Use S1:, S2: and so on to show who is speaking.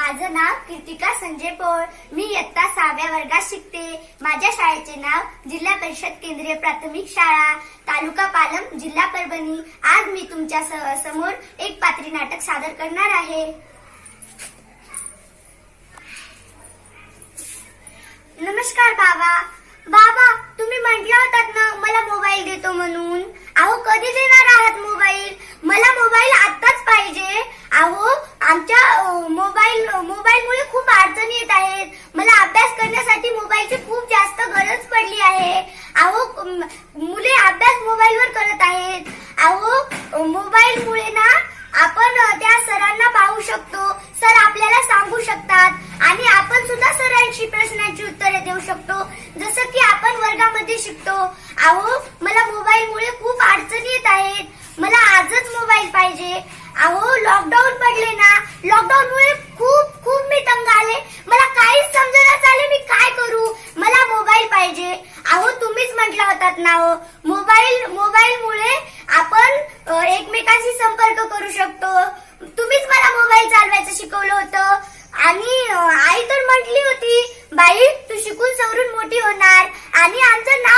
S1: माझं नाव कीर्तिका संजय पोळ. मी इयत्ता 6व्या वर्गात शिकते. माझ्या शाळेचे नाव जिल्हा परिषद केंद्रीय प्राथमिक शाळा, तालुका पालम, जिल्हा परभणी. आज मी तुमच्या समोर एक पात्री नाटक सादर करणार आहे. नमस्कार बाबा. बाबा, तुम्ही म्हटलं होतात ना मला मोबाईल देतो म्हणून. अहो, कधी देणार आहात मोबाईल? मला मोबाईल आत्ताच पाहिजे. अहो, आमच्या मोबाईलमुळे खूप अडचणी येत आहेत. मला अभ्यास करण्यासाठी मोबाईलची खूप जास्त गरज पडली आहे. अहो, मुले अभ्यास मोबाईलवर करत आहेत. अहो, मोबाईलमुळे ना आपण त्या सरांना पाहू शकतो. सर आपल्याला सांगू शकतात आणि आपण सुद्धा सरांची प्रश्नांची उत्तरे देऊ शकतो, जसं की आपण वर्गामध्ये शिकतो. अहो, मला मोबाईलमुळे खूप अडचणी येत आहेत. मला आजच मोबाईल पाहिजे. अहो, लॉकडाऊन पडले ना, लॉकडाऊनमुळे खूप मी तंग आले. मला काहीच समजण्यात आले मी काय करू. मला मोबाईल पाहिजे. अहो, तुम्हीच म्हटलं होतात ना हो, मोबाईलमुळे आपण एकमेकांशी संपर्क करू शकतो. तुम्हीच मला मोबाईल चालवायचं शिकवलं होतं. आणि आई तर म्हटली होती, बाई तू शिकून सवरून मोठी होणार आणि आमचं नाव